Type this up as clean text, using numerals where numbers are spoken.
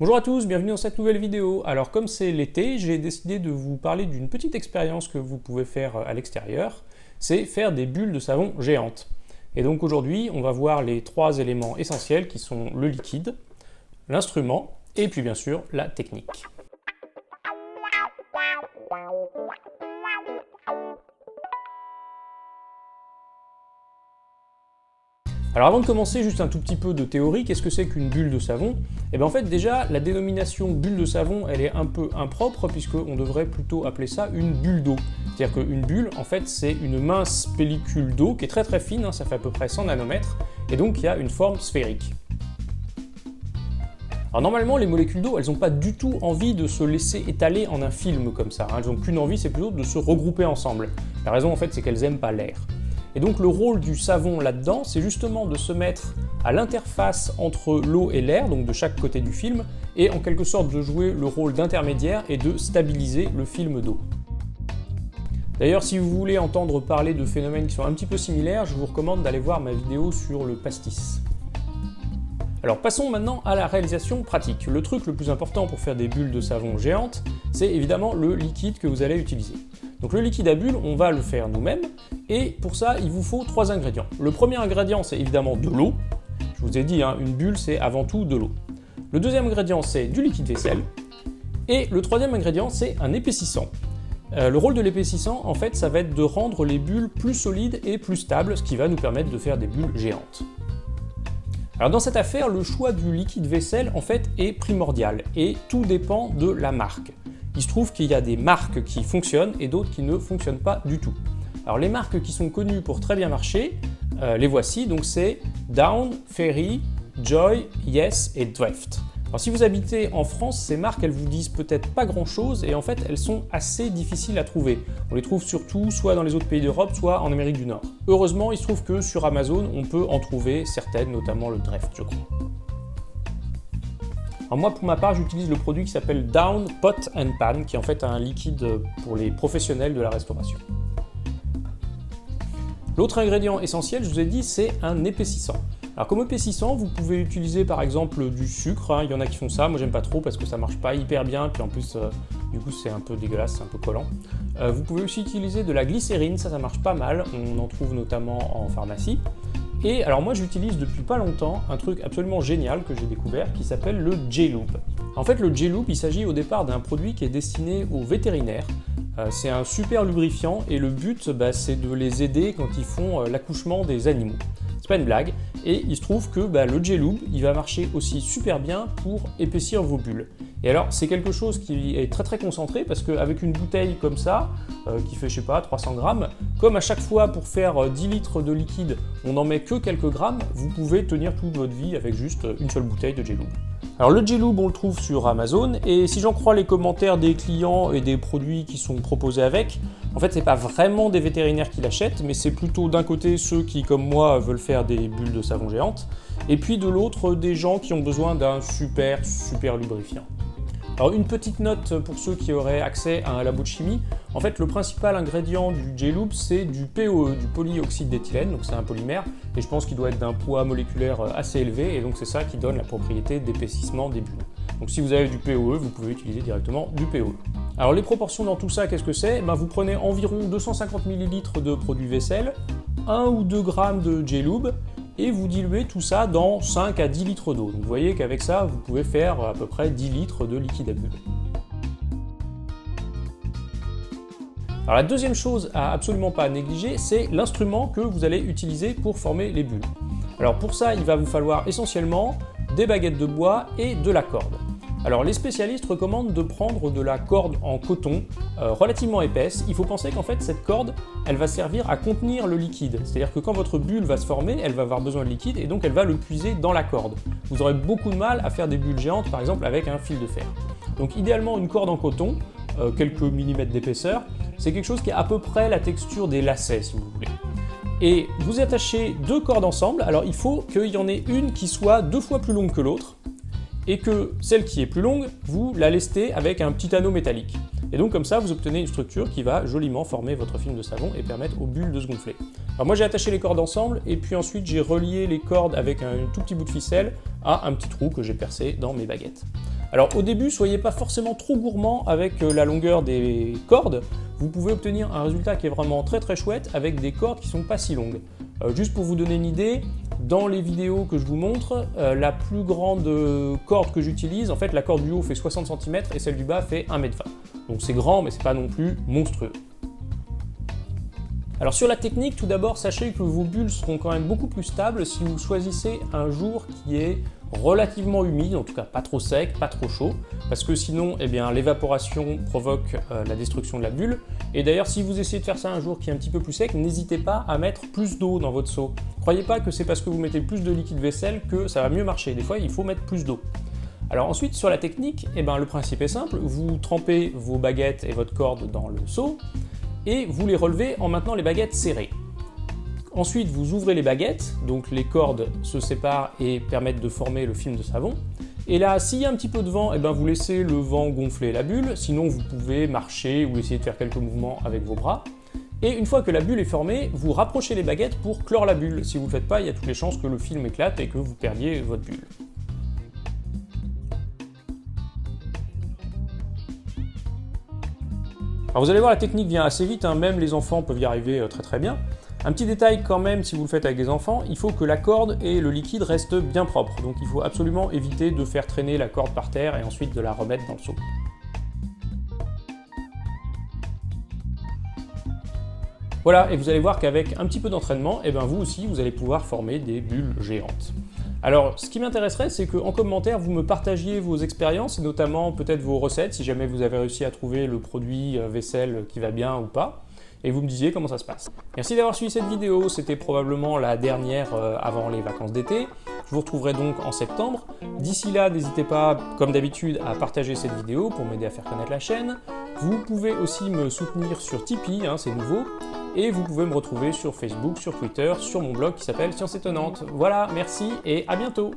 Bonjour à tous, bienvenue dans cette nouvelle vidéo. Alors comme c'est l'été, j'ai décidé de vous parler d'une petite expérience que vous pouvez faire à l'extérieur, c'est faire des bulles de savon géantes. Et donc aujourd'hui, on va voir les trois éléments essentiels qui sont le liquide, l'instrument et puis bien sûr la technique. Alors avant de commencer, juste un tout petit peu de théorie, qu'est-ce que c'est qu'une bulle de savon? Eh bien en fait déjà, la dénomination bulle de savon, elle est un peu impropre puisqu'on devrait plutôt appeler ça une bulle d'eau. C'est-à-dire qu'une bulle, en fait, c'est une mince pellicule d'eau qui est très très fine, ça fait à peu près 100 nanomètres, et donc qui a une forme sphérique. Alors normalement, les molécules d'eau, elles n'ont pas du tout envie de se laisser étaler en un film comme ça, elles n'ont qu'une envie, c'est plutôt de se regrouper ensemble. La raison en fait, c'est qu'elles n'aiment pas l'air. Et donc le rôle du savon là-dedans, c'est justement de se mettre à l'interface entre l'eau et l'air, donc de chaque côté du film, et en quelque sorte de jouer le rôle d'intermédiaire et de stabiliser le film d'eau. D'ailleurs, si vous voulez entendre parler de phénomènes qui sont un petit peu similaires, je vous recommande d'aller voir ma vidéo sur le pastis. Alors passons maintenant à la réalisation pratique. Le truc le plus important pour faire des bulles de savon géantes, c'est évidemment le liquide que vous allez utiliser. Donc le liquide à bulles, on va le faire nous-mêmes, et pour ça, il vous faut trois ingrédients. Le premier ingrédient, c'est évidemment de l'eau. Je vous ai dit, une bulle, c'est avant tout de l'eau. Le deuxième ingrédient, c'est du liquide vaisselle. Et le troisième ingrédient, c'est un épaississant. Le rôle de l'épaississant, en fait, ça va être de rendre les bulles plus solides et plus stables, ce qui va nous permettre de faire des bulles géantes. Alors dans cette affaire, le choix du liquide vaisselle, en fait, est primordial, et tout dépend de la marque. Il se trouve qu'il y a des marques qui fonctionnent et d'autres qui ne fonctionnent pas du tout. Alors les marques qui sont connues pour très bien marcher, les voici, donc c'est Dawn, Fairy, Joy, Yes et Dreft. Alors si vous habitez en France, ces marques elles vous disent peut-être pas grand chose et en fait elles sont assez difficiles à trouver. On les trouve surtout soit dans les autres pays d'Europe, soit en Amérique du Nord. Heureusement, il se trouve que sur Amazon, on peut en trouver certaines, notamment le Dreft je crois. Alors moi, pour ma part, j'utilise le produit qui s'appelle Dawn Pot and Pan, qui est en fait un liquide pour les professionnels de la restauration. L'autre ingrédient essentiel, je vous ai dit, c'est un épaississant. Alors comme épaississant, vous pouvez utiliser par exemple du sucre, il y en a qui font ça, moi j'aime pas trop parce que ça marche pas hyper bien, puis en plus du coup c'est un peu dégueulasse, c'est un peu collant. Vous pouvez aussi utiliser de la glycérine, ça marche pas mal, on en trouve notamment en pharmacie. Et alors moi j'utilise depuis pas longtemps un truc absolument génial que j'ai découvert qui s'appelle le J-Lube. En fait le J-Lube il s'agit au départ d'un produit qui est destiné aux vétérinaires. C'est un super lubrifiant et le but c'est de les aider quand ils font l'accouchement des animaux. C'est pas une blague et il se trouve que le J-Lube il va marcher aussi super bien pour épaissir vos bulles. Et alors c'est quelque chose qui est très concentré parce qu'avec une bouteille comme ça, qui fait je sais pas 300 grammes, comme à chaque fois pour faire 10 litres de liquide on n'en met que quelques grammes, vous pouvez tenir toute votre vie avec juste une seule bouteille de J-Lube. Alors le J-Lube on le trouve sur Amazon et si j'en crois les commentaires des clients et des produits qui sont proposés avec, en fait c'est pas vraiment des vétérinaires qui l'achètent mais c'est plutôt d'un côté ceux qui comme moi veulent faire des bulles de savon géantes et puis de l'autre des gens qui ont besoin d'un super lubrifiant. Alors une petite note pour ceux qui auraient accès à un labo de chimie, en fait le principal ingrédient du J-Lube c'est du POE, du polyoxyde d'éthylène, donc c'est un polymère, et je pense qu'il doit être d'un poids moléculaire assez élevé, et donc c'est ça qui donne la propriété d'épaississement des bulles. Donc si vous avez du POE, vous pouvez utiliser directement du POE. Alors les proportions dans tout ça, qu'est-ce que c'est? Vous prenez environ 250 ml de produit vaisselle, 1 ou 2 g de J-Lube, et vous diluez tout ça dans 5 à 10 litres d'eau. Donc vous voyez qu'avec ça, vous pouvez faire à peu près 10 litres de liquide à bulles. Alors la deuxième chose à absolument pas négliger, c'est l'instrument que vous allez utiliser pour former les bulles. Alors pour ça, il va vous falloir essentiellement des baguettes de bois et de la corde. Alors les spécialistes recommandent de prendre de la corde en coton relativement épaisse. Il faut penser qu'en fait cette corde, elle va servir à contenir le liquide. C'est-à-dire que quand votre bulle va se former, elle va avoir besoin de liquide et donc elle va le puiser dans la corde. Vous aurez beaucoup de mal à faire des bulles géantes par exemple avec un fil de fer. Donc idéalement une corde en coton, quelques millimètres d'épaisseur, c'est quelque chose qui a à peu près la texture des lacets si vous voulez. Et vous attachez deux cordes ensemble, alors il faut qu'il y en ait une qui soit 2 fois plus longue que l'autre, et que celle qui est plus longue, vous la lestez avec un petit anneau métallique. Et donc comme ça, vous obtenez une structure qui va joliment former votre film de savon et permettre aux bulles de se gonfler. Alors moi j'ai attaché les cordes ensemble et puis ensuite j'ai relié les cordes avec un tout petit bout de ficelle à un petit trou que j'ai percé dans mes baguettes. Alors au début, soyez pas forcément trop gourmand avec la longueur des cordes. Vous pouvez obtenir un résultat qui est vraiment très très chouette avec des cordes qui sont pas si longues. Juste pour vous donner une idée, dans les vidéos que je vous montre, la plus grande corde que j'utilise, en fait la corde du haut fait 60 cm et celle du bas fait 1,20 m. Donc c'est grand mais c'est pas non plus monstrueux. Alors sur la technique, tout d'abord, sachez que vos bulles seront quand même beaucoup plus stables si vous choisissez un jour qui est relativement humide, en tout cas pas trop sec, pas trop chaud, parce que sinon eh bien, l'évaporation provoque la destruction de la bulle. Et d'ailleurs, si vous essayez de faire ça un jour qui est un petit peu plus sec, n'hésitez pas à mettre plus d'eau dans votre seau. Croyez pas que c'est parce que vous mettez plus de liquide vaisselle que ça va mieux marcher, des fois il faut mettre plus d'eau. Alors ensuite, sur la technique, eh ben, le principe est simple, vous trempez vos baguettes et votre corde dans le seau, et vous les relevez en maintenant les baguettes serrées. Ensuite, vous ouvrez les baguettes, donc les cordes se séparent et permettent de former le film de savon. Et là, s'il y a un petit peu de vent, eh ben vous laissez le vent gonfler la bulle, sinon vous pouvez marcher ou essayer de faire quelques mouvements avec vos bras. Et une fois que la bulle est formée, vous rapprochez les baguettes pour clore la bulle. Si vous ne le faites pas, il y a toutes les chances que le film éclate et que vous perdiez votre bulle. Alors vous allez voir, la technique vient assez vite, hein, même les enfants peuvent y arriver très très bien. Un petit détail quand même, si vous le faites avec des enfants, il faut que la corde et le liquide restent bien propres. Donc il faut absolument éviter de faire traîner la corde par terre et ensuite de la remettre dans le seau. Voilà, et vous allez voir qu'avec un petit peu d'entraînement, eh ben vous aussi, vous allez pouvoir former des bulles géantes. Alors, ce qui m'intéresserait, c'est qu'en commentaire, vous me partagiez vos expériences, et notamment peut-être vos recettes, si jamais vous avez réussi à trouver le produit vaisselle qui va bien ou pas, et vous me disiez comment ça se passe. Merci d'avoir suivi cette vidéo, c'était probablement la dernière avant les vacances d'été. Je vous retrouverai donc en septembre. D'ici là, n'hésitez pas, comme d'habitude, à partager cette vidéo pour m'aider à faire connaître la chaîne. Vous pouvez aussi me soutenir sur Tipeee, hein, c'est nouveau. Et vous pouvez me retrouver sur Facebook, sur Twitter, sur mon blog qui s'appelle Science Étonnante. Voilà, merci et à bientôt!